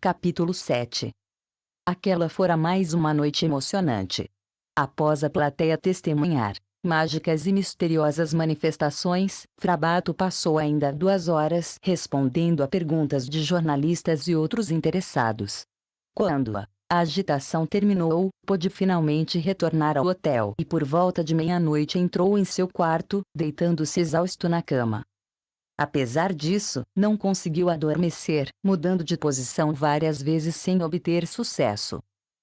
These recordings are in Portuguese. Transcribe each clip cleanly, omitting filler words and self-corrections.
Capítulo 7. Aquela fora mais uma noite emocionante. Após a plateia testemunhar mágicas e misteriosas manifestações, Frabato passou ainda 2 horas respondendo a perguntas de jornalistas e outros interessados. Quando a agitação terminou, pôde finalmente retornar ao hotel e por volta de meia-noite entrou em seu quarto, deitando-se exausto na cama. Apesar disso, não conseguiu adormecer, mudando de posição várias vezes sem obter sucesso.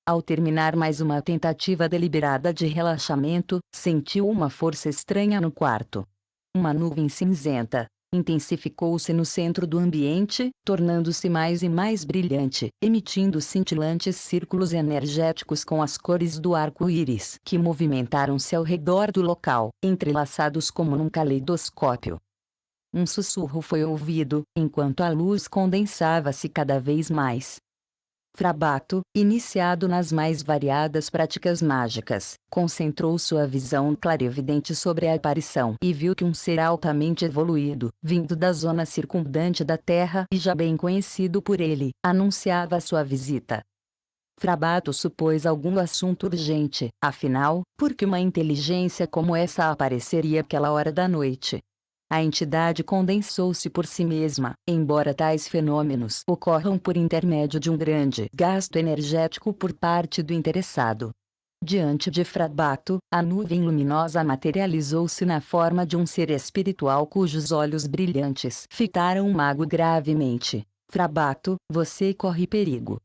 Ao terminar mais uma tentativa deliberada de relaxamento, sentiu uma força estranha no quarto. Uma nuvem cinzenta intensificou-se no centro do ambiente, tornando-se mais e mais brilhante, emitindo cintilantes círculos energéticos com as cores do arco-íris que movimentaram-se ao redor do local, entrelaçados como num caleidoscópio. Um sussurro foi ouvido, enquanto a luz condensava-se cada vez mais. Frabato, iniciado nas mais variadas práticas mágicas, concentrou sua visão clarividente sobre a aparição e viu que um ser altamente evoluído, vindo da zona circundante da Terra e já bem conhecido por ele, anunciava sua visita. Frabato supôs algum assunto urgente, afinal, por que uma inteligência como essa apareceria àquela hora da noite? A entidade condensou-se por si mesma, embora tais fenômenos ocorram por intermédio de um grande gasto energético por parte do interessado. Diante de Frabato, a nuvem luminosa materializou-se na forma de um ser espiritual cujos olhos brilhantes fitaram o mago gravemente. Frabato, você corre perigo.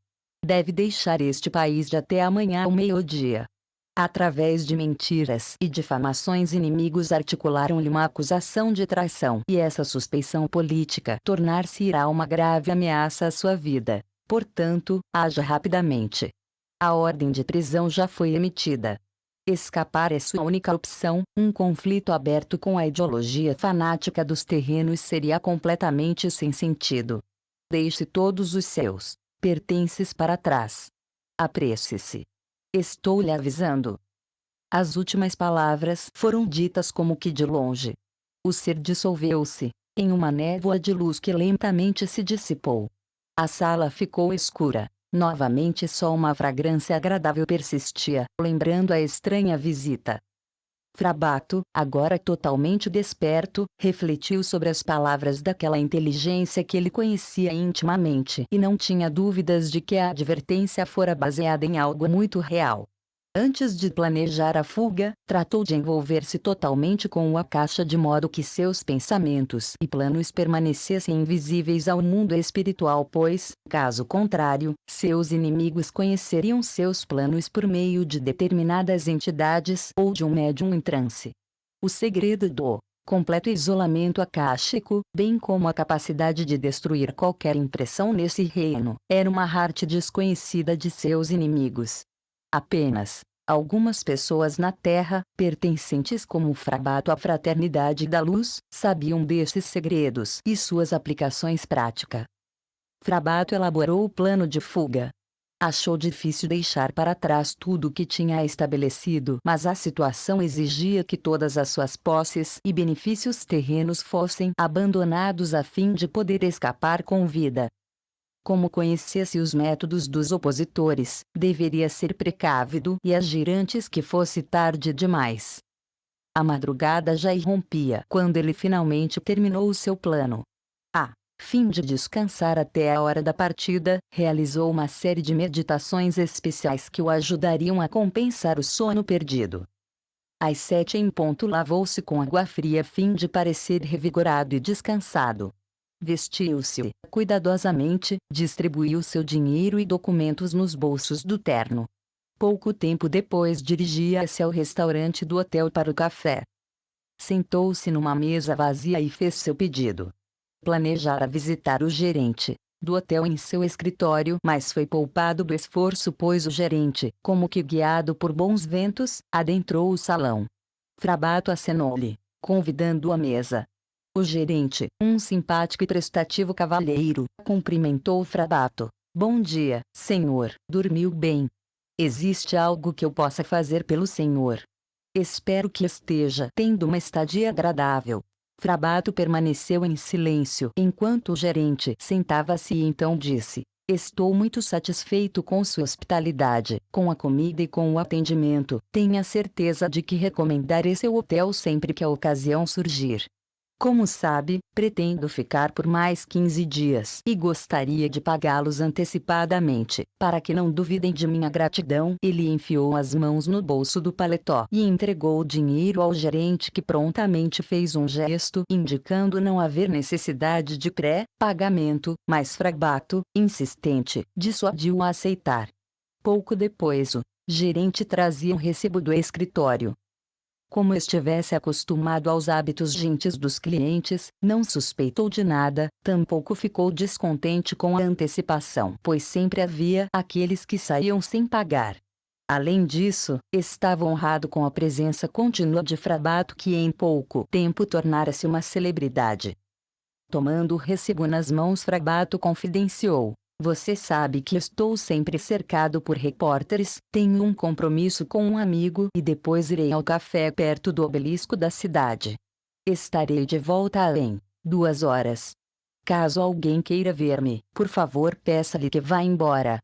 Deve deixar este país de até amanhã ao meio-dia. Através de mentiras e difamações, inimigos articularam-lhe uma acusação de traição e essa suspeição política tornar-se-irá uma grave ameaça à sua vida. Portanto, haja rapidamente. A ordem de prisão já foi emitida. Escapar é sua única opção. Um conflito aberto com a ideologia fanática dos terrenos seria completamente sem sentido. Deixe todos os seus pertences para trás. Apresse-se. Estou lhe avisando. As últimas palavras foram ditas como que de longe. O ser dissolveu-se em uma névoa de luz que lentamente se dissipou. A sala ficou escura. Novamente só uma fragrância agradável persistia, lembrando a estranha visita. Frabato, agora totalmente desperto, refletiu sobre as palavras daquela inteligência que ele conhecia intimamente e não tinha dúvidas de que a advertência fora baseada em algo muito real. Antes de planejar a fuga, tratou de envolver-se totalmente com a caixa de modo que seus pensamentos e planos permanecessem invisíveis ao mundo espiritual, pois, caso contrário, seus inimigos conheceriam seus planos por meio de determinadas entidades ou de um médium em transe. O segredo do completo isolamento acástico, bem como a capacidade de destruir qualquer impressão nesse reino, era uma arte desconhecida de seus inimigos. Apenas algumas pessoas na Terra, pertencentes como Frabato à Fraternidade da Luz, sabiam desses segredos e suas aplicações práticas. Frabato elaborou o plano de fuga. Achou difícil deixar para trás tudo o que tinha estabelecido, mas a situação exigia que todas as suas posses e benefícios terrenos fossem abandonados a fim de poder escapar com vida. Como conhecesse os métodos dos opositores, deveria ser precavido e agir antes que fosse tarde demais. A madrugada já irrompia quando ele finalmente terminou o seu plano. A fim de descansar até a hora da partida, realizou uma série de meditações especiais que o ajudariam a compensar o sono perdido. Às 7 em ponto lavou-se com água fria a fim de parecer revigorado e descansado. Vestiu-se cuidadosamente, distribuiu seu dinheiro e documentos nos bolsos do terno. Pouco tempo depois dirigia-se ao restaurante do hotel para o café. Sentou-se numa mesa vazia e fez seu pedido. Planejara visitar o gerente do hotel em seu escritório, mas foi poupado do esforço pois o gerente, como que guiado por bons ventos, adentrou o salão. Frabato acenou-lhe, convidando-o à mesa. O gerente, um simpático e prestativo cavalheiro, cumprimentou Frabato. Bom dia, senhor, dormiu bem? Existe algo que eu possa fazer pelo senhor? Espero que esteja tendo uma estadia agradável. Frabato permaneceu em silêncio enquanto o gerente sentava-se e então disse: Estou muito satisfeito com sua hospitalidade, com a comida e com o atendimento. Tenha certeza de que recomendarei seu hotel sempre que a ocasião surgir. Como sabe, pretendo ficar por mais 15 dias e gostaria de pagá-los antecipadamente, para que não duvidem de minha gratidão. Ele enfiou as mãos no bolso do paletó e entregou o dinheiro ao gerente, que prontamente fez um gesto indicando não haver necessidade de pré-pagamento, mas Frabato, insistente, dissuadiu-o a aceitar. Pouco depois, o gerente trazia um recibo do escritório. Como estivesse acostumado aos hábitos gentis dos clientes, não suspeitou de nada, tampouco ficou descontente com a antecipação, pois sempre havia aqueles que saíam sem pagar. Além disso, estava honrado com a presença contínua de Frabato, que em pouco tempo tornara-se uma celebridade. Tomando o recibo nas mãos, Frabato confidenciou: "Você sabe que estou sempre cercado por repórteres, tenho um compromisso com um amigo e depois irei ao café perto do obelisco da cidade. Estarei de volta em 2 horas. Caso alguém queira ver-me, por favor peça-lhe que vá embora."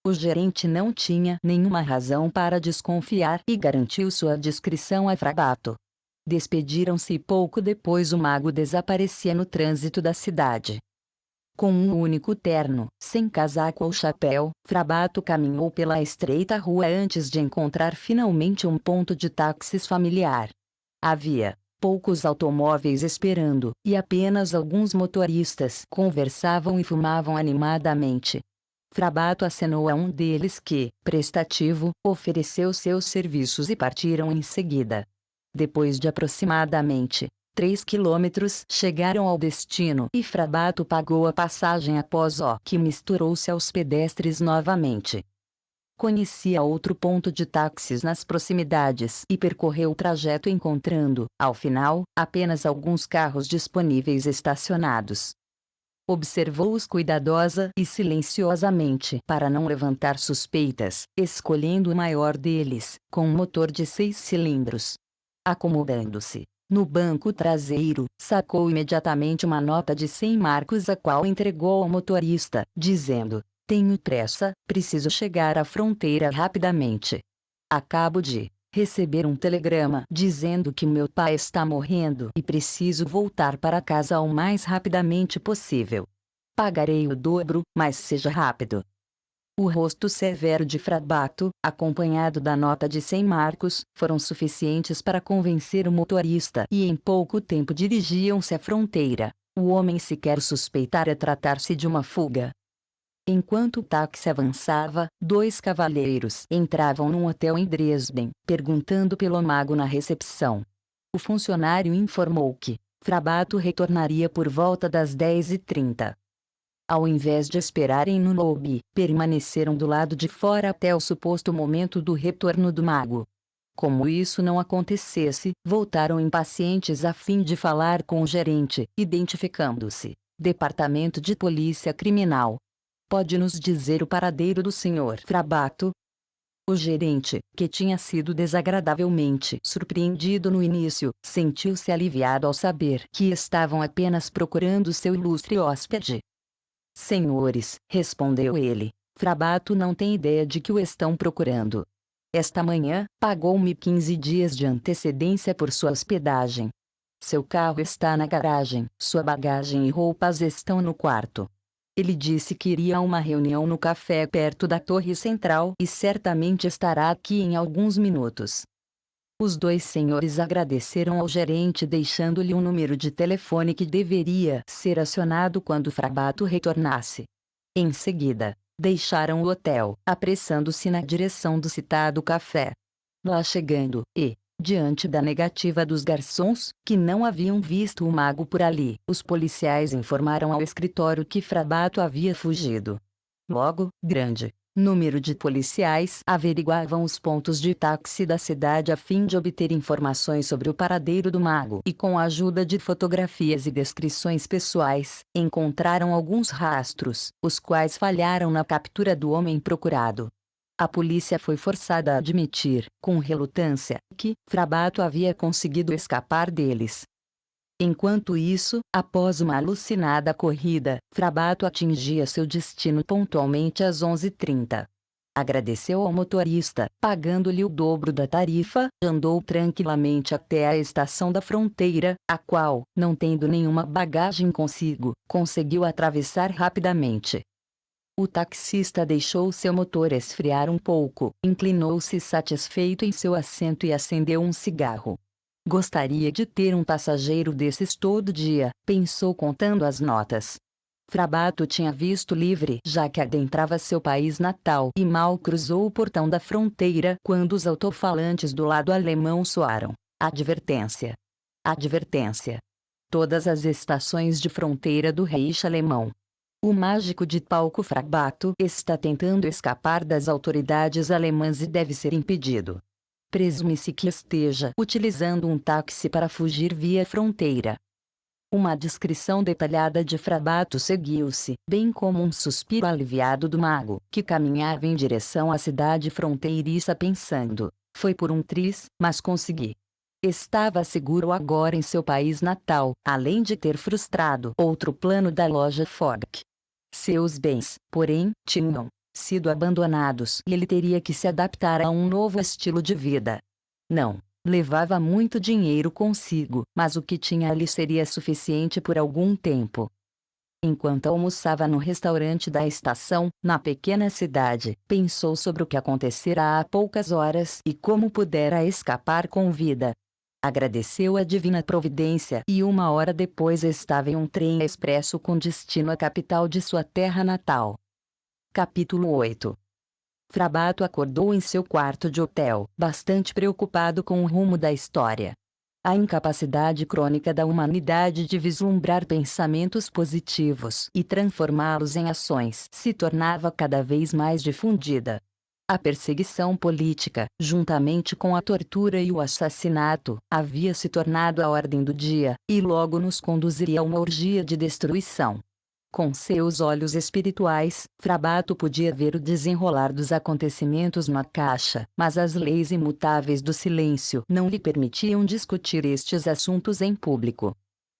O gerente não tinha nenhuma razão para desconfiar e garantiu sua discrição a Frabato. Despediram-se e pouco depois o mago desaparecia no trânsito da cidade. Com um único terno, sem casaco ou chapéu, Frabato caminhou pela estreita rua antes de encontrar finalmente um ponto de táxis familiar. Havia poucos automóveis esperando, e apenas alguns motoristas conversavam e fumavam animadamente. Frabato acenou a um deles que, prestativo, ofereceu seus serviços e partiram em seguida. Depois de aproximadamente 3 quilômetros, chegaram ao destino e Frabato pagou a passagem após que misturou-se aos pedestres novamente. Conhecia outro ponto de táxis nas proximidades e percorreu o trajeto encontrando, ao final, apenas alguns carros disponíveis estacionados. Observou-os cuidadosa e silenciosamente para não levantar suspeitas, escolhendo o maior deles, com um motor de 6 cilindros. Acomodando-se no banco traseiro, sacou imediatamente uma nota de 100 marcos, a qual entregou ao motorista, dizendo: "Tenho pressa, preciso chegar à fronteira rapidamente. Acabo de receber um telegrama dizendo que meu pai está morrendo e preciso voltar para casa o mais rapidamente possível. Pagarei o dobro, mas seja rápido." O rosto severo de Frabato, acompanhado da nota de 100 marcos, foram suficientes para convencer o motorista e em pouco tempo dirigiam-se à fronteira. O homem sequer suspeitara tratar-se de uma fuga. Enquanto o táxi avançava, 2 cavalheiros entravam num hotel em Dresden, perguntando pelo mago na recepção. O funcionário informou que Frabato retornaria por volta das 10h30. Ao invés de esperarem no lobby, permaneceram do lado de fora até o suposto momento do retorno do mago. Como isso não acontecesse, voltaram impacientes a fim de falar com o gerente, identificando-se: "Departamento de Polícia Criminal. Pode nos dizer o paradeiro do Sr. Frabato?" O gerente, que tinha sido desagradavelmente surpreendido no início, sentiu-se aliviado ao saber que estavam apenas procurando seu ilustre hóspede. "Senhores", respondeu ele, "Frabato não tem ideia de que o estão procurando. Esta manhã, pagou-me 15 dias de antecedência por sua hospedagem. Seu carro está na garagem, sua bagagem e roupas estão no quarto. Ele disse que iria a uma reunião no café perto da Torre Central e certamente estará aqui em alguns minutos." Os 2 senhores agradeceram ao gerente, deixando-lhe um número de telefone que deveria ser acionado quando Frabato retornasse. Em seguida, deixaram o hotel, apressando-se na direção do citado café. Lá chegando, e, diante da negativa dos garçons, que não haviam visto o mago por ali, os policiais informaram ao escritório que Frabato havia fugido. Logo, grande número de policiais averiguavam os pontos de táxi da cidade a fim de obter informações sobre o paradeiro do mago e, com a ajuda de fotografias e descrições pessoais, encontraram alguns rastros, os quais falharam na captura do homem procurado. A polícia foi forçada a admitir, com relutância, que Frabato havia conseguido escapar deles. Enquanto isso, após uma alucinada corrida, Frabato atingia seu destino pontualmente às 11h30. Agradeceu ao motorista, pagando-lhe o dobro da tarifa, andou tranquilamente até a estação da fronteira, a qual, não tendo nenhuma bagagem consigo, conseguiu atravessar rapidamente. O taxista deixou seu motor esfriar um pouco, inclinou-se satisfeito em seu assento e acendeu um cigarro. Gostaria de ter um passageiro desses todo dia, pensou contando as notas. Frabato tinha visto livre já que adentrava seu país natal e mal cruzou o portão da fronteira quando os alto-falantes do lado alemão soaram. Advertência. Advertência. Todas as estações de fronteira do Reich alemão. O mágico de palco Frabato está tentando escapar das autoridades alemãs e deve ser impedido. Presume-se que esteja utilizando um táxi para fugir via fronteira. Uma descrição detalhada de Frabato seguiu-se, bem como um suspiro aliviado do mago, que caminhava em direção à cidade fronteiriça pensando: foi por um triz, mas consegui. Estava seguro agora em seu país natal, além de ter frustrado outro plano da loja Fogg. Seus bens, porém, tinham sido abandonados e ele teria que se adaptar a um novo estilo de vida. Não levava muito dinheiro consigo, mas o que tinha ali seria suficiente por algum tempo. Enquanto almoçava no restaurante da estação, na pequena cidade, pensou sobre o que acontecera há poucas horas e como pudera escapar com vida. Agradeceu a divina providência e 1 hora depois estava em um trem expresso com destino à capital de sua terra natal. Capítulo 8. Frabato acordou em seu quarto de hotel, bastante preocupado com o rumo da história. A incapacidade crônica da humanidade de vislumbrar pensamentos positivos e transformá-los em ações se tornava cada vez mais difundida. A perseguição política, juntamente com a tortura e o assassinato, havia se tornado a ordem do dia, e logo nos conduziria a uma orgia de destruição. Com seus olhos espirituais, Frabato podia ver o desenrolar dos acontecimentos na caixa, mas as leis imutáveis do silêncio não lhe permitiam discutir estes assuntos em público.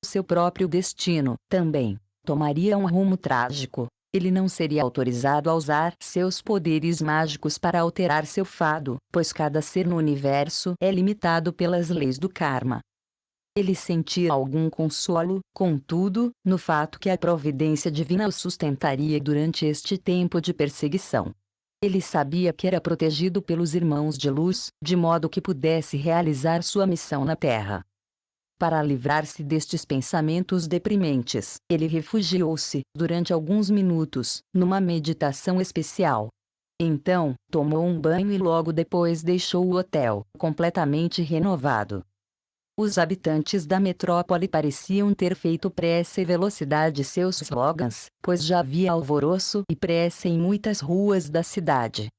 Seu próprio destino, também, tomaria um rumo trágico. Ele não seria autorizado a usar seus poderes mágicos para alterar seu fado, pois cada ser no universo é limitado pelas leis do karma. Ele sentia algum consolo, contudo, no fato que a providência divina o sustentaria durante este tempo de perseguição. Ele sabia que era protegido pelos irmãos de luz, de modo que pudesse realizar sua missão na Terra. Para livrar-se destes pensamentos deprimentes, ele refugiou-se, durante alguns minutos, numa meditação especial. Então, tomou um banho e logo depois deixou o hotel, completamente renovado. Os habitantes da metrópole pareciam ter feito pressa e velocidade seus slogans, pois já havia alvoroço e pressa em muitas ruas da cidade.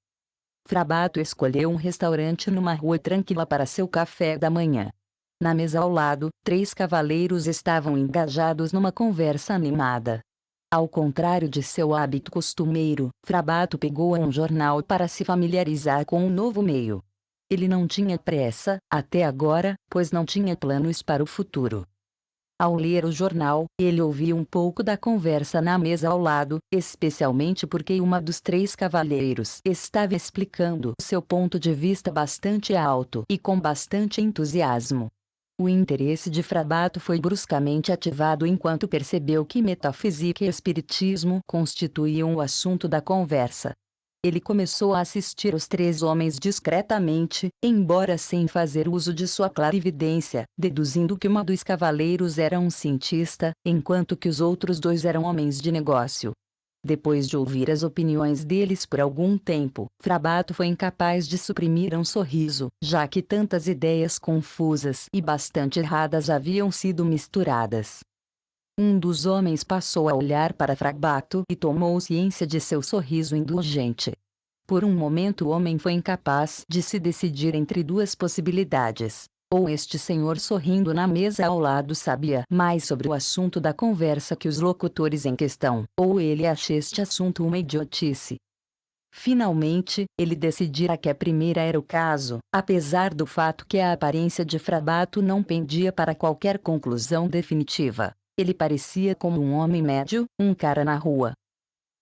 Frabato escolheu um restaurante numa rua tranquila para seu café da manhã. Na mesa ao lado, 3 cavaleiros estavam engajados numa conversa animada. Ao contrário de seu hábito costumeiro, Frabato pegou um jornal para se familiarizar com um novo meio. Ele não tinha pressa, até agora, pois não tinha planos para o futuro. Ao ler o jornal, ele ouviu um pouco da conversa na mesa ao lado, especialmente porque uma dos 3 cavaleiros estava explicando seu ponto de vista bastante alto e com bastante entusiasmo. O interesse de Frabato foi bruscamente ativado enquanto percebeu que metafísica e espiritismo constituíam o assunto da conversa. Ele começou a assistir os 3 homens discretamente, embora sem fazer uso de sua clarividência, deduzindo que um dos cavaleiros era um cientista, enquanto que os outros 2 eram homens de negócio. Depois de ouvir as opiniões deles por algum tempo, Frabato foi incapaz de suprimir um sorriso, já que tantas ideias confusas e bastante erradas haviam sido misturadas. Um dos homens passou a olhar para Frabato e tomou ciência de seu sorriso indulgente. Por um momento o homem foi incapaz de se decidir entre 2 possibilidades. Ou este senhor sorrindo na mesa ao lado sabia mais sobre o assunto da conversa que os locutores em questão, ou ele acha este assunto uma idiotice. Finalmente, ele decidira que a primeira era o caso, apesar do fato que a aparência de Frabato não pendia para qualquer conclusão definitiva. Ele parecia como um homem médio, um cara na rua.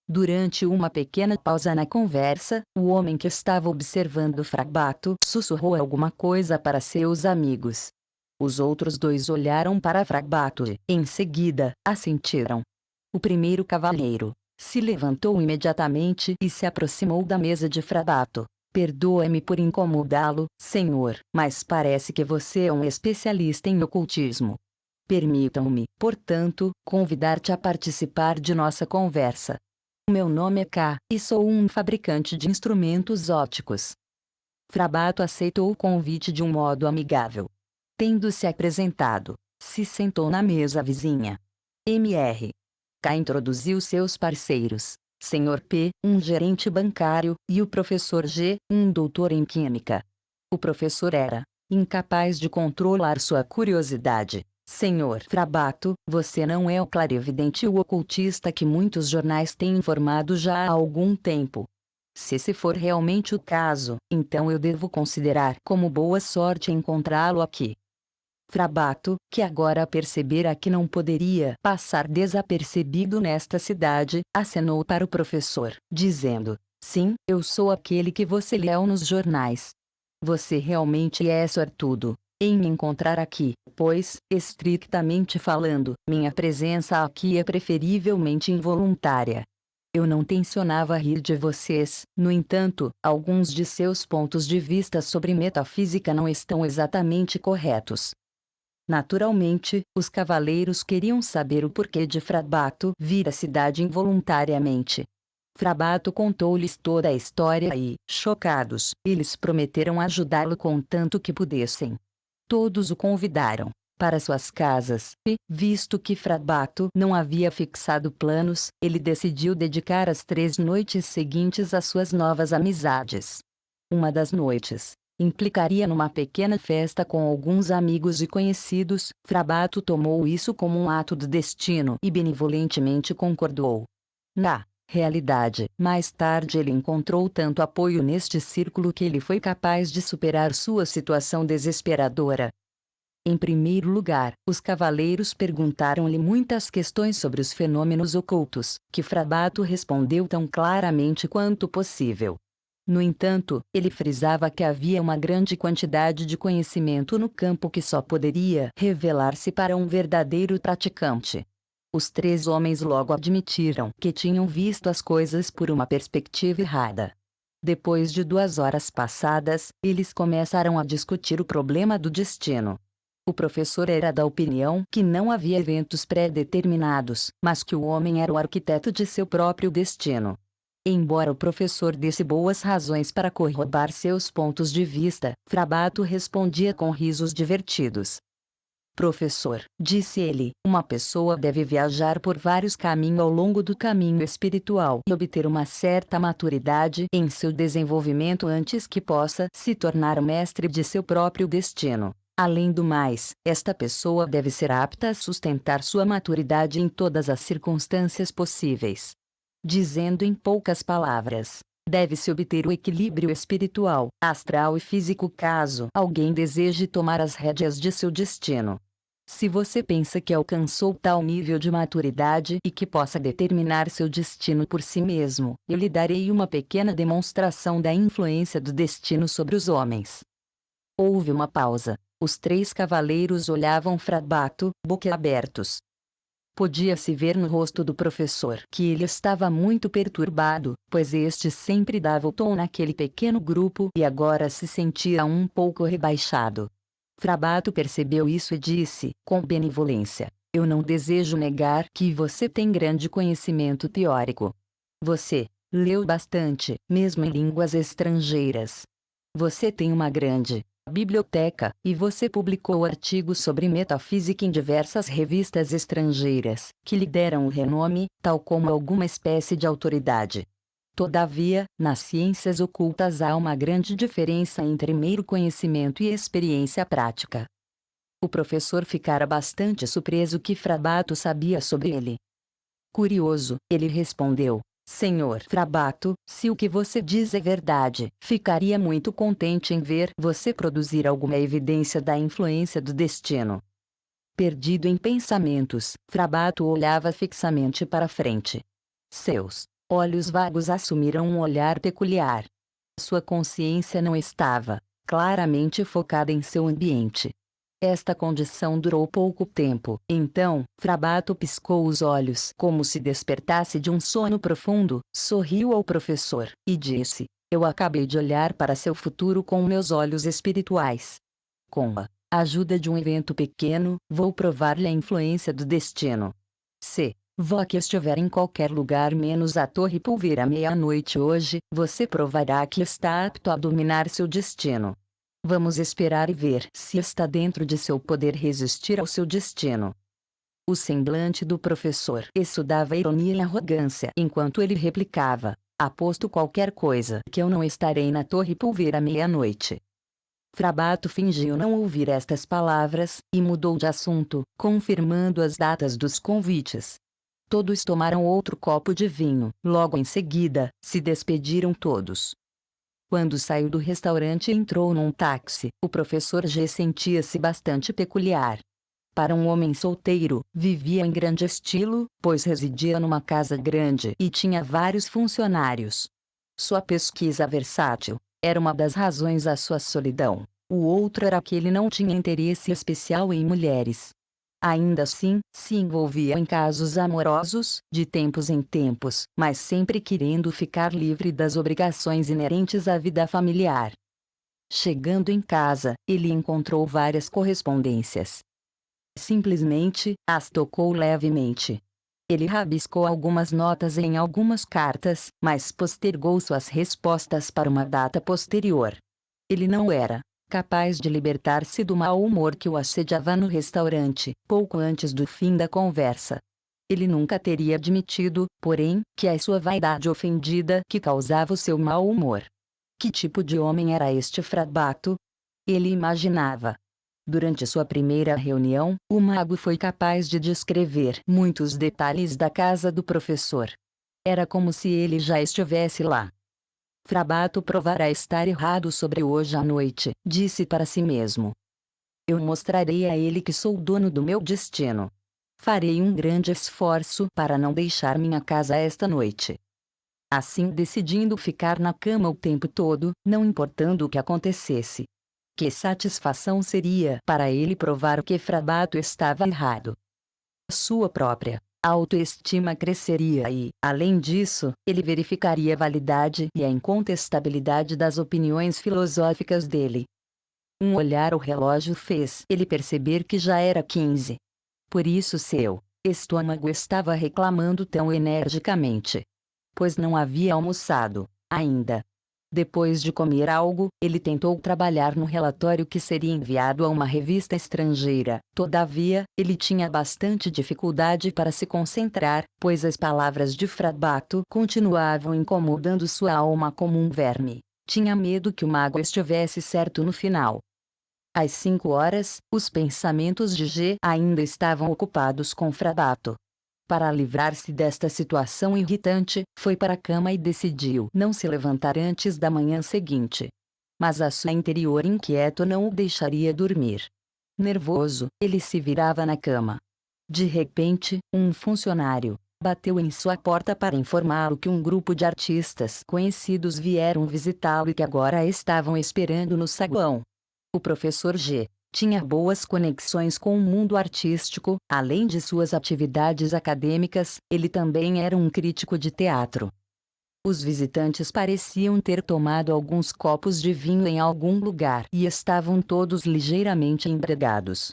Durante uma pequena pausa na conversa, o homem que estava observando Frabato sussurrou alguma coisa para seus amigos. Os outros dois olharam para Frabato e, em seguida, assentiram. O primeiro cavalheiro se levantou imediatamente e se aproximou da mesa de Frabato. Perdoe-me por incomodá-lo, senhor, mas parece que você é um especialista em ocultismo. Permitam-me, portanto, convidar-te a participar de nossa conversa. Meu nome é K, e sou um fabricante de instrumentos ópticos. Frabato aceitou o convite de um modo amigável. Tendo-se apresentado, se sentou na mesa vizinha. Mr. K introduziu seus parceiros, Sr. P, um gerente bancário, e o professor G, um doutor em química. O professor era incapaz de controlar sua curiosidade. Senhor Frabato, você não é o clarividente ou ocultista que muitos jornais têm informado já há algum tempo. Se esse for realmente o caso, então eu devo considerar como boa sorte encontrá-lo aqui. Frabato, que agora percebera que não poderia passar desapercebido nesta cidade, acenou para o professor, dizendo: sim, eu sou aquele que você leu nos jornais. Você realmente é sortudo em me encontrar aqui, pois, estritamente falando, minha presença aqui é preferivelmente involuntária. Eu não tencionava rir de vocês, no entanto, alguns de seus pontos de vista sobre metafísica não estão exatamente corretos. Naturalmente, os cavaleiros queriam saber o porquê de Frabato vir à cidade involuntariamente. Frabato contou-lhes toda a história e, chocados, eles prometeram ajudá-lo com tanto que pudessem. Todos o convidaram para suas casas, e, visto que Frabato não havia fixado planos, ele decidiu dedicar as 3 noites seguintes às suas novas amizades. Uma das noites implicaria numa pequena festa com alguns amigos e conhecidos. Frabato tomou isso como um ato do destino e benevolentemente concordou. Na realidade, mais tarde ele encontrou tanto apoio neste círculo que ele foi capaz de superar sua situação desesperadora. Em primeiro lugar, os cavaleiros perguntaram-lhe muitas questões sobre os fenômenos ocultos, que Frabato respondeu tão claramente quanto possível. No entanto, ele frisava que havia uma grande quantidade de conhecimento no campo que só poderia revelar-se para um verdadeiro praticante. Os 3 homens logo admitiram que tinham visto as coisas por uma perspectiva errada. Depois de 2 horas passadas, eles começaram a discutir o problema do destino. O professor era da opinião que não havia eventos pré-determinados, mas que o homem era o arquiteto de seu próprio destino. Embora o professor desse boas razões para corroborar seus pontos de vista, Frabato respondia com risos divertidos. Professor, disse ele, uma pessoa deve viajar por vários caminhos ao longo do caminho espiritual e obter uma certa maturidade em seu desenvolvimento antes que possa se tornar mestre de seu próprio destino. Além do mais, esta pessoa deve ser apta a sustentar sua maturidade em todas as circunstâncias possíveis. Dizendo em poucas palavras, deve-se obter o equilíbrio espiritual, astral e físico caso alguém deseje tomar as rédeas de seu destino. Se você pensa que alcançou tal nível de maturidade e que possa determinar seu destino por si mesmo, eu lhe darei uma pequena demonstração da influência do destino sobre os homens. Houve uma pausa. Os 3 cavaleiros olhavam Frabato, boquiabertos. Podia-se ver no rosto do professor que ele estava muito perturbado, pois este sempre dava o tom naquele pequeno grupo e agora se sentia um pouco rebaixado. Frabato percebeu isso e disse, com benevolência: eu não desejo negar que você tem grande conhecimento teórico. Você leu bastante, mesmo em línguas estrangeiras. Você tem uma grande biblioteca, e você publicou artigos sobre metafísica em diversas revistas estrangeiras, que lhe deram o renome, tal como alguma espécie de autoridade. Todavia, nas ciências ocultas há uma grande diferença entre mero conhecimento e experiência prática. O professor ficara bastante surpreso que Frabato sabia sobre ele. Curioso, ele respondeu: Senhor Frabato, se o que você diz é verdade, ficaria muito contente em ver você produzir alguma evidência da influência do destino. Perdido em pensamentos, Frabato olhava fixamente para frente. Seus olhos vagos assumiram um olhar peculiar. Sua consciência não estava claramente focada em seu ambiente. Esta condição durou pouco tempo. Então, Frabato piscou os olhos como se despertasse de um sono profundo, sorriu ao professor e disse: Eu acabei de olhar para seu futuro com meus olhos espirituais. Com a ajuda de um evento pequeno, vou provar-lhe a influência do destino. Se Voque estiver em qualquer lugar menos a Torre Pulver à meia-noite hoje, você provará que está apto a dominar seu destino. Vamos esperar e ver se está dentro de seu poder resistir ao seu destino. O semblante do professor exudava ironia e arrogância enquanto ele replicava: Aposto qualquer coisa que eu não estarei na Torre Pulver à meia-noite. Frabato fingiu não ouvir estas palavras, e mudou de assunto, confirmando as datas dos convites. Todos tomaram outro copo de vinho. Logo em seguida, se despediram todos. Quando saiu do restaurante e entrou num táxi, o professor G sentia-se bastante peculiar. Para um homem solteiro, vivia em grande estilo, pois residia numa casa grande e tinha vários funcionários. Sua pesquisa versátil era uma das razões da sua solidão. O outro era que ele não tinha interesse especial em mulheres. Ainda assim, se envolvia em casos amorosos, de tempos em tempos, mas sempre querendo ficar livre das obrigações inerentes à vida familiar. Chegando em casa, ele encontrou várias correspondências. Simplesmente, as tocou levemente. Ele rabiscou algumas notas em algumas cartas, mas postergou suas respostas para uma data posterior. Ele não era capaz de libertar-se do mau humor que o assediava no restaurante, pouco antes do fim da conversa. Ele nunca teria admitido, porém, que a sua vaidade ofendida que causava o seu mau humor. Que tipo de homem era este Frabato? Ele imaginava. Durante sua primeira reunião, o mago foi capaz de descrever muitos detalhes da casa do professor. Era como se ele já estivesse lá. Frabato provará estar errado sobre hoje à noite, disse para si mesmo. Eu mostrarei a ele que sou dono do meu destino. Farei um grande esforço para não deixar minha casa esta noite. Assim, decidindo ficar na cama o tempo todo, não importando o que acontecesse. Que satisfação seria para ele provar que Frabato estava errado. Sua própria autoestima cresceria e, além disso, ele verificaria a validade e a incontestabilidade das opiniões filosóficas dele. Um olhar ao relógio fez ele perceber que já era 15. Por isso seu estômago estava reclamando tão energicamente. Pois não havia almoçado ainda. Depois de comer algo, ele tentou trabalhar no relatório que seria enviado a uma revista estrangeira. Todavia, ele tinha bastante dificuldade para se concentrar, pois as palavras de Frabato continuavam incomodando sua alma como um verme. Tinha medo que o mago estivesse certo no final. Às 5 horas, os pensamentos de G ainda estavam ocupados com Frabato. Para livrar-se desta situação irritante, foi para a cama e decidiu não se levantar antes da manhã seguinte. Mas a sua interior inquieto não o deixaria dormir. Nervoso, ele se virava na cama. De repente, um funcionário bateu em sua porta para informá-lo que um grupo de artistas conhecidos vieram visitá-lo e que agora estavam esperando no saguão. O professor G tinha boas conexões com o mundo artístico, além de suas atividades acadêmicas, ele também era um crítico de teatro. Os visitantes pareciam ter tomado alguns copos de vinho em algum lugar e estavam todos ligeiramente embriagados.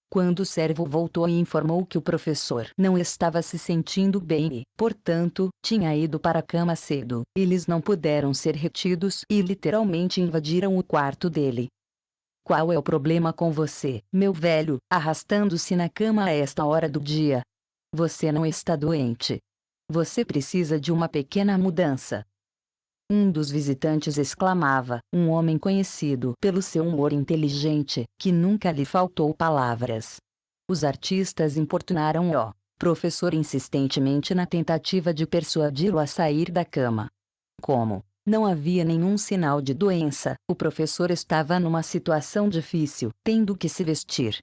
Quando o servo voltou e informou que o professor não estava se sentindo bem e, portanto, tinha ido para a cama cedo, eles não puderam ser retidos e literalmente invadiram o quarto dele. Qual é o problema com você, meu velho, arrastando-se na cama a esta hora do dia? Você não está doente. Você precisa de uma pequena mudança. Um dos visitantes exclamava, um homem conhecido pelo seu humor inteligente, que nunca lhe faltou palavras. Os artistas importunaram-o. Professor insistentemente na tentativa de persuadi-lo a sair da cama. Como não havia nenhum sinal de doença, o professor estava numa situação difícil, tendo que se vestir.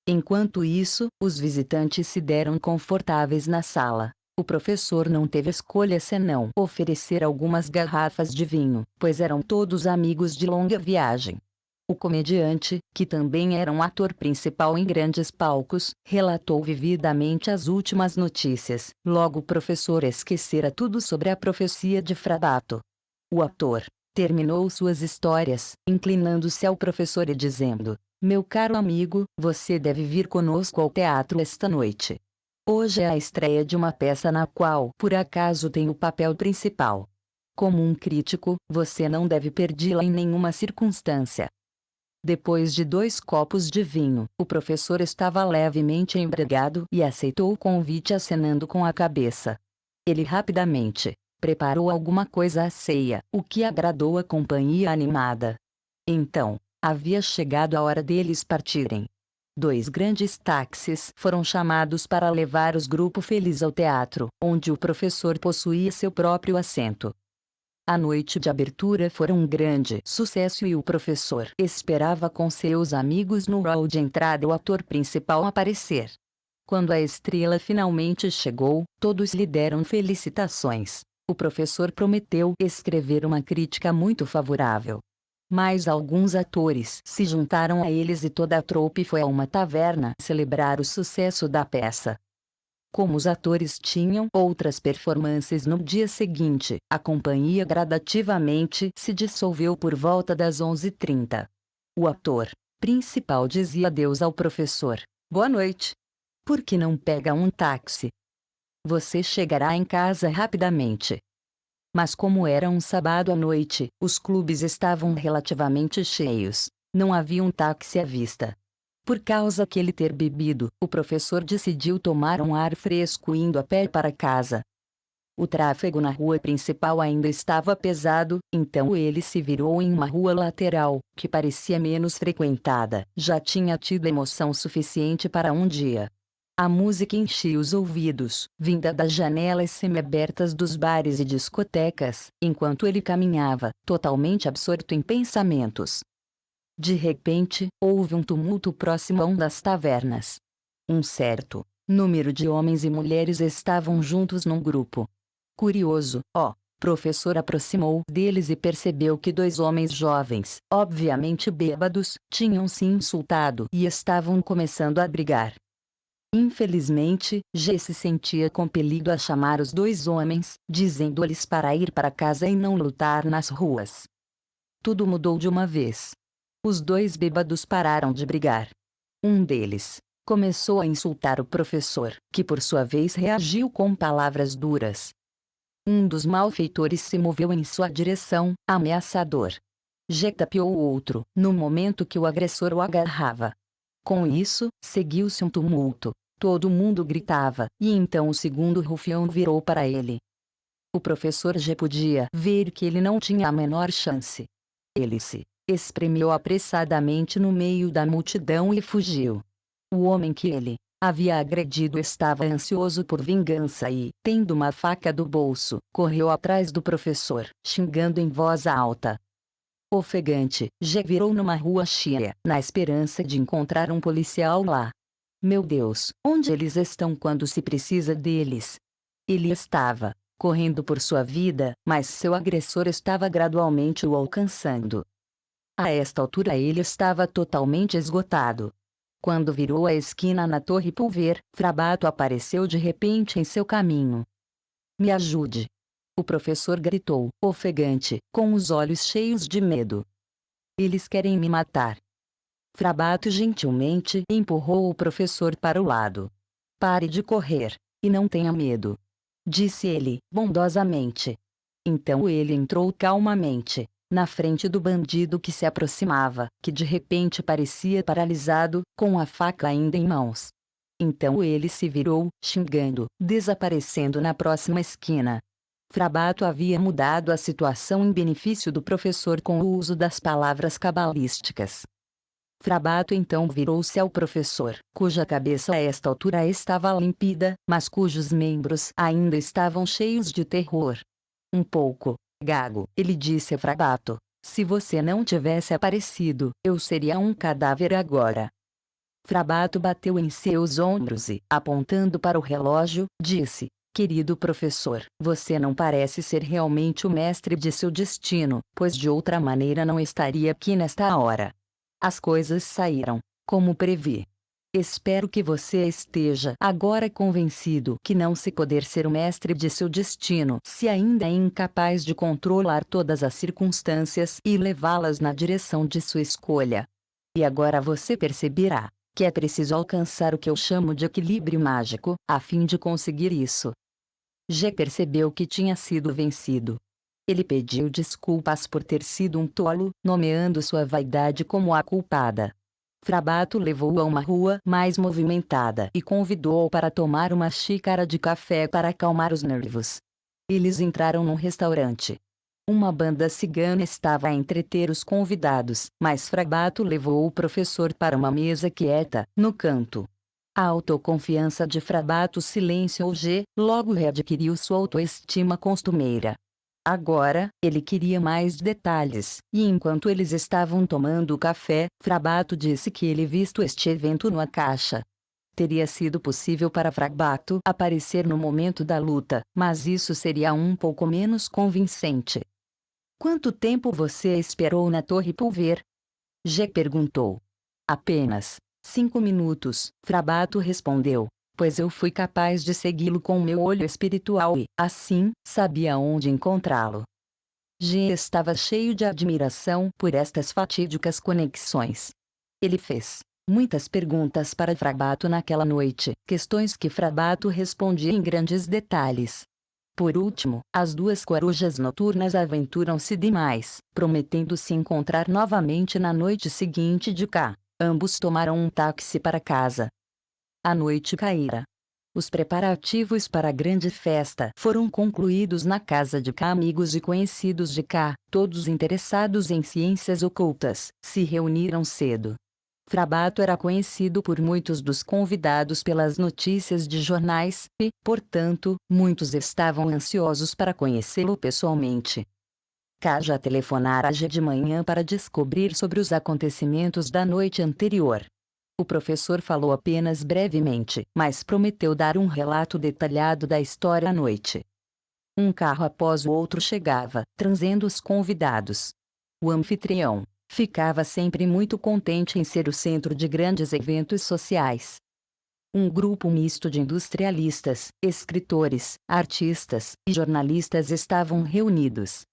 Enquanto isso, os visitantes se deram confortáveis na sala. O professor não teve escolha senão oferecer algumas garrafas de vinho, pois eram todos amigos de longa viagem. O comediante, que também era um ator principal em grandes palcos, relatou vividamente as últimas notícias. Logo o professor esquecera tudo sobre a profecia de Frabato. O ator terminou suas histórias, inclinando-se ao professor e dizendo: "Meu caro amigo, você deve vir conosco ao teatro esta noite. Hoje é a estreia de uma peça na qual, por acaso, tenho o papel principal. Como um crítico, você não deve perdê-la em nenhuma circunstância." Depois de 2 copos de vinho, o professor estava levemente embriagado e aceitou o convite acenando com a cabeça. Ele rapidamente preparou alguma coisa à ceia, o que agradou a companhia animada. Então, havia chegado a hora deles partirem. 2 grandes táxis foram chamados para levar os grupo feliz ao teatro, onde o professor possuía seu próprio assento. A noite de abertura fora um grande sucesso e o professor esperava com seus amigos no hall de entrada o ator principal aparecer. Quando a estrela finalmente chegou, todos lhe deram felicitações. O professor prometeu escrever uma crítica muito favorável. Mas alguns atores se juntaram a eles e toda a troupe foi a uma taverna celebrar o sucesso da peça. Como os atores tinham outras performances no dia seguinte, a companhia gradativamente se dissolveu por volta das 11h30. O ator principal dizia adeus ao professor: "Boa noite. Por que não pega um táxi? Você chegará em casa rapidamente." Mas como era um sábado à noite, os clubes estavam relativamente cheios. Não havia um táxi à vista. Por causa que ele ter bebido, o professor decidiu tomar um ar fresco indo a pé para casa. O tráfego na rua principal ainda estava pesado, então ele se virou em uma rua lateral, que parecia menos frequentada. Já tinha tido emoção suficiente para um dia. A música enchia os ouvidos, vinda das janelas semiabertas dos bares e discotecas, enquanto ele caminhava, totalmente absorto em pensamentos. De repente, houve um tumulto próximo a uma das tavernas. Um certo número de homens e mulheres estavam juntos num grupo. Curioso, professor aproximou deles e percebeu que 2 homens jovens, obviamente bêbados, tinham se insultado e estavam começando a brigar. Infelizmente, G se sentia compelido a chamar os 2 homens, dizendo-lhes para ir para casa e não lutar nas ruas. Tudo mudou de uma vez. Os 2 bêbados pararam de brigar. Um deles começou a insultar o professor, que por sua vez reagiu com palavras duras. Um dos malfeitores se moveu em sua direção, ameaçador. G tapeou o outro, no momento que o agressor o agarrava. Com isso, seguiu-se um tumulto. Todo mundo gritava, e então o segundo rufião virou para ele. O professor G podia ver que ele não tinha a menor chance. Ele se espremeu apressadamente no meio da multidão e fugiu. O homem que ele havia agredido estava ansioso por vingança e, tendo uma faca do bolso, correu atrás do professor, xingando em voz alta. Ofegante, G virou numa rua cheia, na esperança de encontrar um policial lá. Meu Deus, onde eles estão quando se precisa deles? Ele estava correndo por sua vida, mas seu agressor estava gradualmente o alcançando. A esta altura ele estava totalmente esgotado. Quando virou a esquina na Torre Pulver, Frabato apareceu de repente em seu caminho. "Me ajude!" O professor gritou, ofegante, com os olhos cheios de medo. "Eles querem me matar." Frabato gentilmente empurrou o professor para o lado. "Pare de correr, e não tenha medo," disse ele, bondosamente. Então ele entrou calmamente na frente do bandido que se aproximava, que de repente parecia paralisado, com a faca ainda em mãos. Então ele se virou, xingando, desaparecendo na próxima esquina. Frabato havia mudado a situação em benefício do professor com o uso das palavras cabalísticas. Frabato então virou-se ao professor, cuja cabeça a esta altura estava límpida, mas cujos membros ainda estavam cheios de terror. Um pouco gago, ele disse a Frabato: se você não tivesse aparecido, eu seria um cadáver agora. Frabato bateu em seus ombros e, apontando para o relógio, disse: querido professor, você não parece ser realmente o mestre de seu destino, pois de outra maneira não estaria aqui nesta hora. As coisas saíram como previ. Espero que você esteja agora convencido que não se poder ser o mestre de seu destino se ainda é incapaz de controlar todas as circunstâncias e levá-las na direção de sua escolha. E agora você perceberá que é preciso alcançar o que eu chamo de equilíbrio mágico, a fim de conseguir isso. G percebeu que tinha sido vencido. Ele pediu desculpas por ter sido um tolo, nomeando sua vaidade como a culpada. Frabato levou-o a uma rua mais movimentada e convidou-o para tomar uma xícara de café para acalmar os nervos. Eles entraram num restaurante. Uma banda cigana estava a entreter os convidados, mas Frabato levou o professor para uma mesa quieta, no canto. A autoconfiança de Frabato silenciou G, logo readquiriu sua autoestima costumeira. Agora, ele queria mais detalhes, e enquanto eles estavam tomando café, Frabato disse que ele visto este evento numa caixa. Teria sido possível para Frabato aparecer no momento da luta, mas isso seria um pouco menos convincente. Quanto tempo você esperou na Torre Pulver? G perguntou. Apenas 5 minutos, Frabato respondeu, pois eu fui capaz de segui-lo com meu olho espiritual e, assim, sabia onde encontrá-lo. G estava cheio de admiração por estas fatídicas conexões. Ele fez muitas perguntas para Frabato naquela noite, questões que Frabato respondia em grandes detalhes. Por último, as duas corujas noturnas aventuram-se demais, prometendo se encontrar novamente na noite seguinte de cá. Ambos tomaram um táxi para casa. A noite caíra. Os preparativos para a grande festa foram concluídos na casa de cá. Amigos e conhecidos de cá, todos interessados em ciências ocultas, se reuniram cedo. Frabato era conhecido por muitos dos convidados pelas notícias de jornais, e, portanto, muitos estavam ansiosos para conhecê-lo pessoalmente. K já telefonara a G de manhã para descobrir sobre os acontecimentos da noite anterior. O professor falou apenas brevemente, mas prometeu dar um relato detalhado da história à noite. Um carro após o outro chegava, trazendo os convidados. O anfitrião ficava sempre muito contente em ser o centro de grandes eventos sociais. Um grupo misto de industrialistas, escritores, artistas e jornalistas estavam reunidos.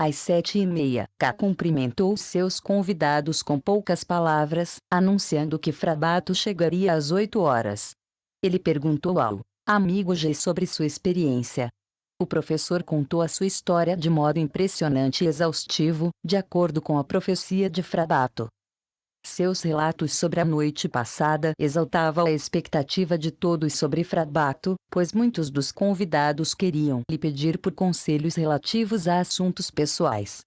Às 7h30, K cumprimentou seus convidados com poucas palavras, anunciando que Frabato chegaria às 8h. Ele perguntou ao amigo G sobre sua experiência. O professor contou a sua história de modo impressionante e exaustivo, de acordo com a profecia de Frabato. Seus relatos sobre a noite passada exaltavam a expectativa de todos sobre Frabato, pois muitos dos convidados queriam lhe pedir por conselhos relativos a assuntos pessoais.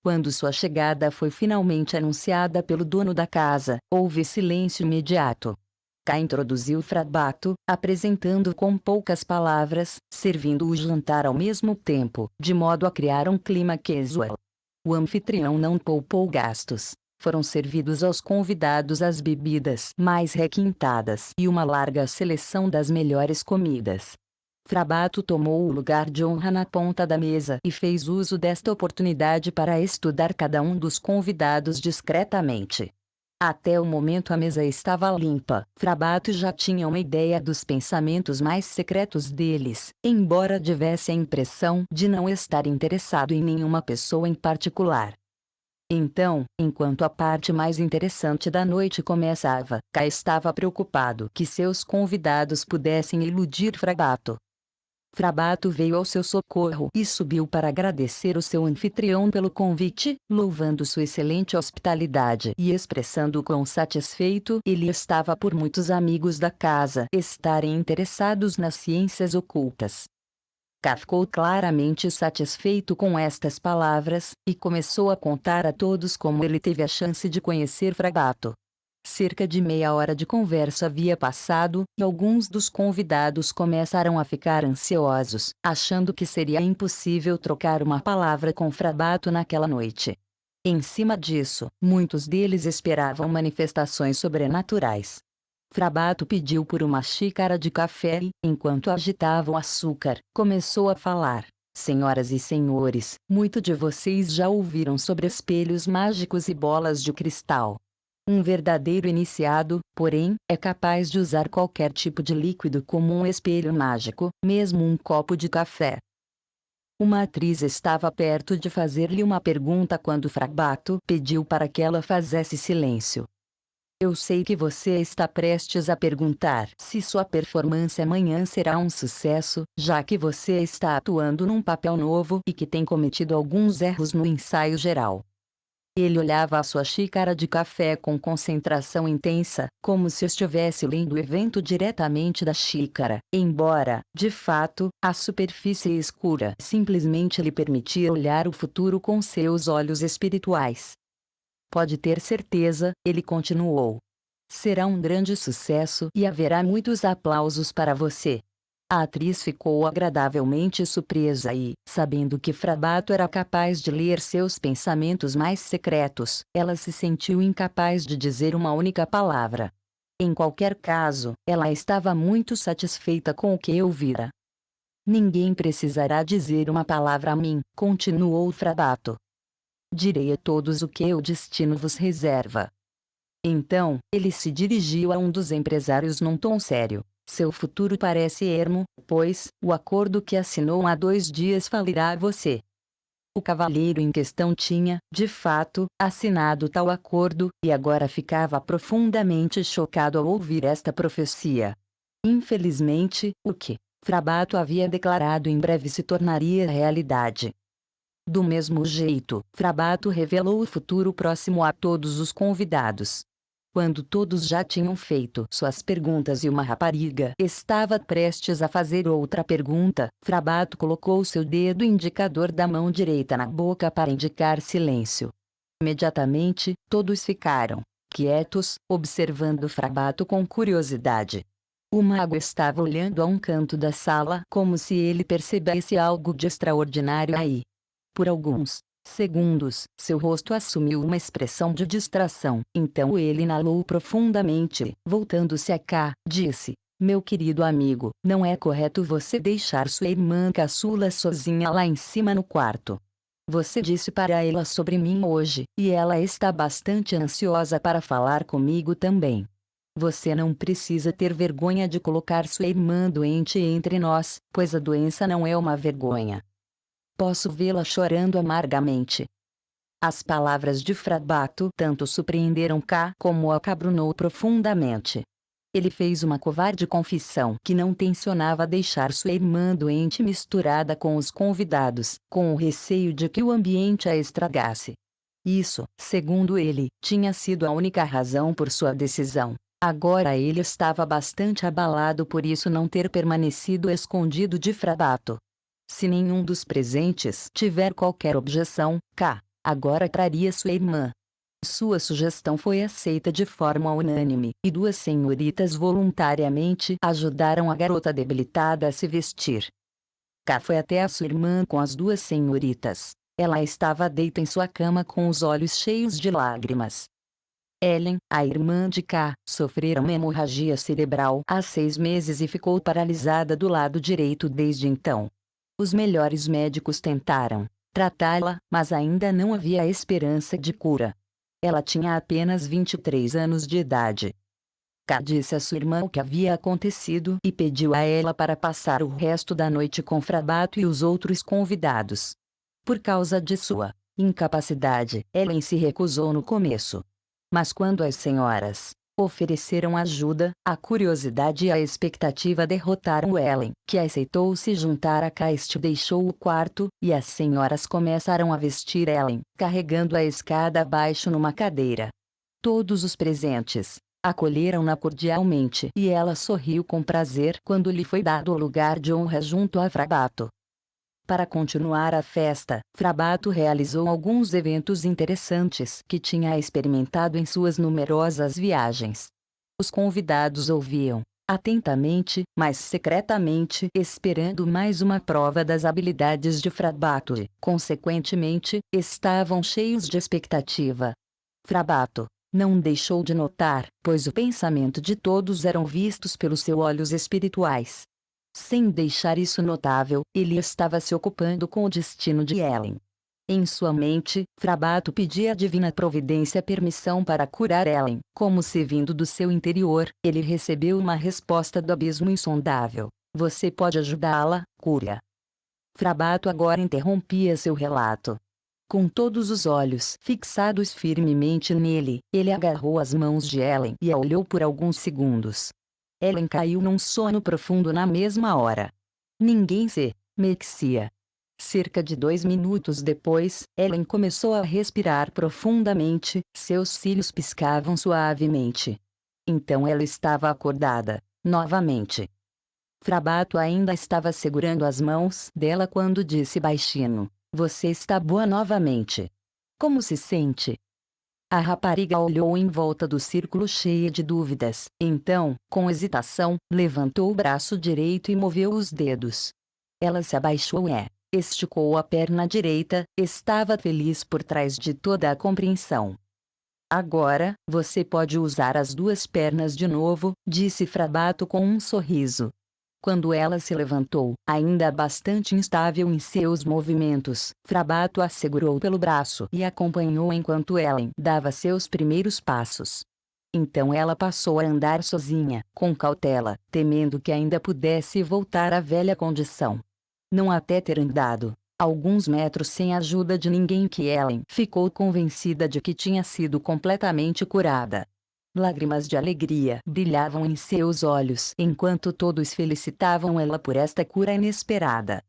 Quando sua chegada foi finalmente anunciada pelo dono da casa, houve silêncio imediato. K introduziu Frabato, apresentando-o com poucas palavras, servindo o jantar ao mesmo tempo, de modo a criar um clima casual. O anfitrião não poupou gastos. Foram servidos aos convidados as bebidas mais requintadas e uma larga seleção das melhores comidas. Frabato tomou o lugar de honra na ponta da mesa e fez uso desta oportunidade para estudar cada um dos convidados discretamente. Até o momento a mesa estava limpa. Frabato já tinha uma ideia dos pensamentos mais secretos deles, embora tivesse a impressão de não estar interessado em nenhuma pessoa em particular. Então, enquanto a parte mais interessante da noite começava, K estava preocupado que seus convidados pudessem iludir Frabato. Frabato veio ao seu socorro e subiu para agradecer o seu anfitrião pelo convite, louvando sua excelente hospitalidade e expressando quão satisfeito ele estava por muitos amigos da casa estarem interessados nas ciências ocultas. K ficou claramente satisfeito com estas palavras, e começou a contar a todos como ele teve a chance de conhecer Frabato. Cerca de meia hora de conversa havia passado, e alguns dos convidados começaram a ficar ansiosos, achando que seria impossível trocar uma palavra com Frabato naquela noite. Em cima disso, muitos deles esperavam manifestações sobrenaturais. Frabato pediu por uma xícara de café e, enquanto agitava o açúcar, começou a falar. Senhoras e senhores, muito de vocês já ouviram sobre espelhos mágicos e bolas de cristal. Um verdadeiro iniciado, porém, é capaz de usar qualquer tipo de líquido como um espelho mágico, mesmo um copo de café. Uma atriz estava perto de fazer-lhe uma pergunta quando Frabato pediu para que ela fizesse silêncio. Eu sei que você está prestes a perguntar se sua performance amanhã será um sucesso, já que você está atuando num papel novo e que tem cometido alguns erros no ensaio geral. Ele olhava a sua xícara de café com concentração intensa, como se estivesse lendo o evento diretamente da xícara, embora, de fato, a superfície escura simplesmente lhe permitia olhar o futuro com seus olhos espirituais. Pode ter certeza, ele continuou. Será um grande sucesso e haverá muitos aplausos para você. A atriz ficou agradavelmente surpresa e, sabendo que Frabato era capaz de ler seus pensamentos mais secretos, ela se sentiu incapaz de dizer uma única palavra. Em qualquer caso, ela estava muito satisfeita com o que ouvira. Ninguém precisará dizer uma palavra a mim, continuou Frabato. Direi a todos o que o destino vos reserva. Então, ele se dirigiu a um dos empresários num tom sério. Seu futuro parece ermo, pois, o acordo que assinou há 2 dias falirá a você. O cavalheiro em questão tinha, de fato, assinado tal acordo, e agora ficava profundamente chocado ao ouvir esta profecia. Infelizmente, o que Frabato havia declarado em breve se tornaria realidade. Do mesmo jeito, Frabato revelou o futuro próximo a todos os convidados. Quando todos já tinham feito suas perguntas e uma rapariga estava prestes a fazer outra pergunta, Frabato colocou seu dedo indicador da mão direita na boca para indicar silêncio. Imediatamente, todos ficaram quietos, observando Frabato com curiosidade. O mago estava olhando a um canto da sala como se ele percebesse algo de extraordinário aí. Por alguns segundos, seu rosto assumiu uma expressão de distração. Então ele inalou profundamente, voltando-se a cá, disse: Meu querido amigo, não é correto você deixar sua irmã caçula sozinha lá em cima no quarto. Você disse para ela sobre mim hoje, e ela está bastante ansiosa para falar comigo também. Você não precisa ter vergonha de colocar sua irmã doente entre nós, pois a doença não é uma vergonha. Posso vê-la chorando amargamente. As palavras de Frabato tanto surpreenderam K como o acabrunou profundamente. Ele fez uma covarde confissão que não tencionava deixar sua irmã doente misturada com os convidados, com o receio de que o ambiente a estragasse. Isso, segundo ele, tinha sido a única razão por sua decisão. Agora ele estava bastante abalado por isso não ter permanecido escondido de Frabato. Se nenhum dos presentes tiver qualquer objeção, K agora traria sua irmã. Sua sugestão foi aceita de forma unânime, e 2 senhoritas voluntariamente ajudaram a garota debilitada a se vestir. K foi até a sua irmã com as 2 senhoritas. Ela estava deita em sua cama com os olhos cheios de lágrimas. Ellen, a irmã de K, sofrera uma hemorragia cerebral há 6 meses e ficou paralisada do lado direito desde então. Os melhores médicos tentaram tratá-la, mas ainda não havia esperança de cura. Ela tinha apenas 23 anos de idade. K disse a sua irmã o que havia acontecido e pediu a ela para passar o resto da noite com Frabato e os outros convidados. Por causa de sua incapacidade, Ellen se recusou no começo. Mas quando as senhoras ofereceram ajuda, a curiosidade e a expectativa derrotaram Ellen, que aceitou se juntar a Cast deixou o quarto, e as senhoras começaram a vestir Ellen, carregando a escada abaixo numa cadeira. Todos os presentes acolheram-na cordialmente e ela sorriu com prazer quando lhe foi dado o lugar de honra junto a Frabato. Para continuar a festa, Frabato realizou alguns eventos interessantes que tinha experimentado em suas numerosas viagens. Os convidados ouviam atentamente, mas secretamente, esperando mais uma prova das habilidades de Frabato e, consequentemente, estavam cheios de expectativa. Frabato não deixou de notar, pois o pensamento de todos eram vistos pelos seus olhos espirituais. Sem deixar isso notável, ele estava se ocupando com o destino de Ellen. Em sua mente, Frabato pedia à divina providência permissão para curar Ellen. Como se vindo do seu interior, ele recebeu uma resposta do abismo insondável: "Você pode ajudá-la, cura." Frabato agora interrompia seu relato. Com todos os olhos fixados firmemente nele, ele agarrou as mãos de Ellen e a olhou por alguns segundos. Ellen caiu num sono profundo na mesma hora. Ninguém se mexia. Cerca de 2 minutos depois, Ellen começou a respirar profundamente, seus cílios piscavam suavemente. Então ela estava acordada, novamente. Frabato ainda estava segurando as mãos dela quando disse baixinho: "Você está boa novamente. Como se sente?" A rapariga olhou em volta do círculo cheia de dúvidas, então, com hesitação, levantou o braço direito e moveu os dedos. Ela se abaixou e esticou a perna direita, estava feliz por trás de toda a compreensão. "Agora, você pode usar as duas pernas de novo", disse Frabato com um sorriso. Quando ela se levantou, ainda bastante instável em seus movimentos, Frabato a segurou pelo braço e acompanhou enquanto Ellen dava seus primeiros passos. Então ela passou a andar sozinha, com cautela, temendo que ainda pudesse voltar à velha condição. Não até ter andado alguns metros sem a ajuda de ninguém que Ellen ficou convencida de que tinha sido completamente curada. Lágrimas de alegria brilhavam em seus olhos enquanto todos felicitavam ela por esta cura inesperada.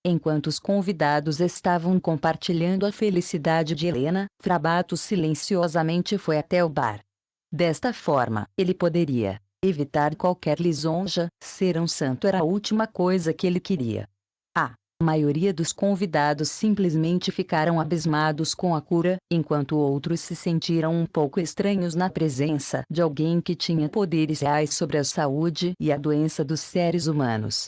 Enquanto os convidados estavam compartilhando a felicidade de Helena, Frabato silenciosamente foi até o bar. Desta forma, ele poderia evitar qualquer lisonja. Ser um santo era a última coisa que ele queria. A maioria dos convidados simplesmente ficaram abismados com a cura, enquanto outros se sentiram um pouco estranhos na presença de alguém que tinha poderes reais sobre a saúde e a doença dos seres humanos.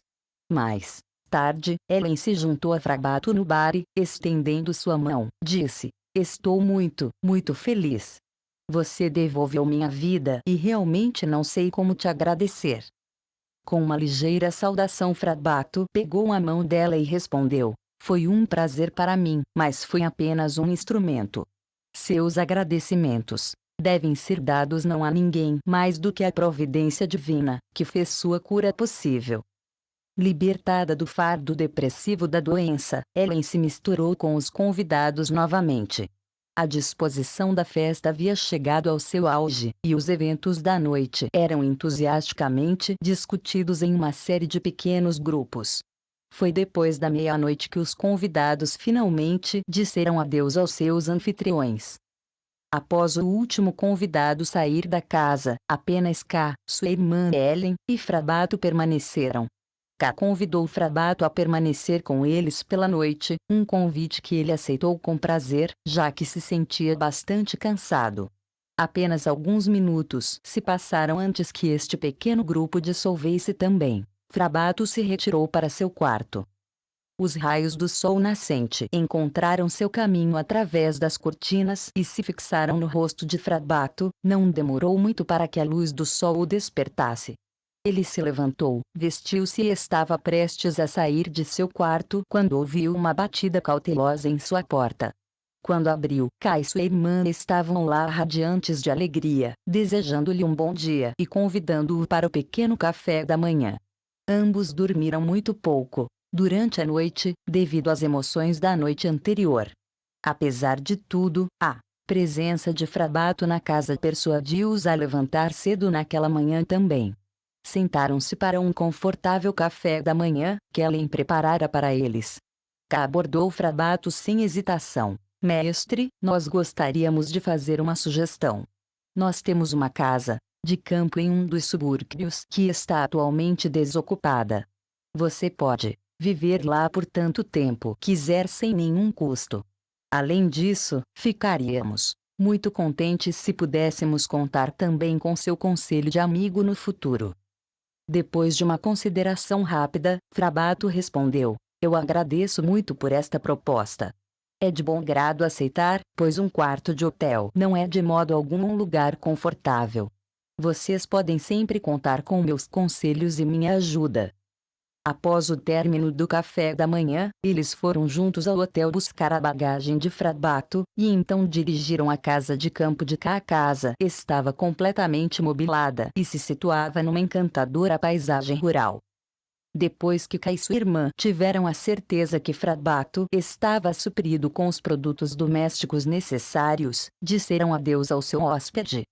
Mais tarde, Ellen se juntou a Frabato no bar e, estendendo sua mão, disse: "Estou muito, muito feliz. Você devolveu minha vida e realmente não sei como te agradecer." Com uma ligeira saudação, Frabato pegou a mão dela e respondeu: "Foi um prazer para mim, mas foi apenas um instrumento. Seus agradecimentos devem ser dados não a ninguém mais do que à providência divina, que fez sua cura possível." Libertada do fardo depressivo da doença, Ellen se misturou com os convidados novamente. A disposição da festa havia chegado ao seu auge, e os eventos da noite eram entusiasticamente discutidos em uma série de pequenos grupos. Foi depois da meia-noite que os convidados finalmente disseram adeus aos seus anfitriões. Após o último convidado sair da casa, apenas K, sua irmã Ellen e Frabato permaneceram. K convidou Frabato a permanecer com eles pela noite, um convite que ele aceitou com prazer, já que se sentia bastante cansado. Apenas alguns minutos se passaram antes que este pequeno grupo dissolvesse também. Frabato se retirou para seu quarto. Os raios do sol nascente encontraram seu caminho através das cortinas e se fixaram no rosto de Frabato. Não demorou muito para que a luz do sol o despertasse. Ele se levantou, vestiu-se e estava prestes a sair de seu quarto quando ouviu uma batida cautelosa em sua porta. Quando abriu, Kai e sua irmã estavam lá radiantes de alegria, desejando-lhe um bom dia e convidando-o para o pequeno café da manhã. Ambos dormiram muito pouco durante a noite, devido às emoções da noite anterior. Apesar de tudo, a presença de Frabato na casa persuadiu-os a levantar cedo naquela manhã também. Sentaram-se para um confortável café da manhã, que Ellen preparara para eles. K abordou Frabato sem hesitação. "Mestre, nós gostaríamos de fazer uma sugestão. Nós temos uma casa de campo em um dos subúrbios que está atualmente desocupada. Você pode viver lá por tanto tempo quiser sem nenhum custo. Além disso, ficaríamos muito contentes se pudéssemos contar também com seu conselho de amigo no futuro. Depois de uma consideração rápida, Frabato respondeu: Eu agradeço muito por esta proposta. É de bom grado aceitar, pois um quarto de hotel não é de modo algum um lugar confortável. Vocês podem sempre contar com meus conselhos e minha ajuda. Após o término do café da manhã, eles foram juntos ao hotel buscar a bagagem de Frabato, e então dirigiram à casa de campo de cá. A casa estava completamente mobilada e se situava numa encantadora paisagem rural. Depois que Kai e sua irmã tiveram a certeza que Frabato estava suprido com os produtos domésticos necessários, disseram adeus ao seu hóspede.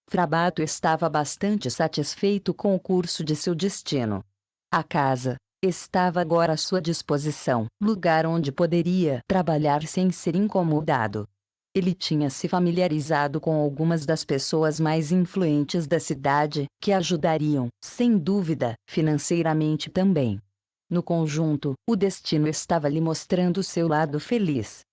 Frabato estava bastante satisfeito com o curso de seu destino. A casa estava agora à sua disposição, lugar onde poderia trabalhar sem ser incomodado. Ele tinha se familiarizado com algumas das pessoas mais influentes da cidade, que ajudariam, sem dúvida, financeiramente também. No conjunto, o destino estava lhe mostrando seu lado feliz.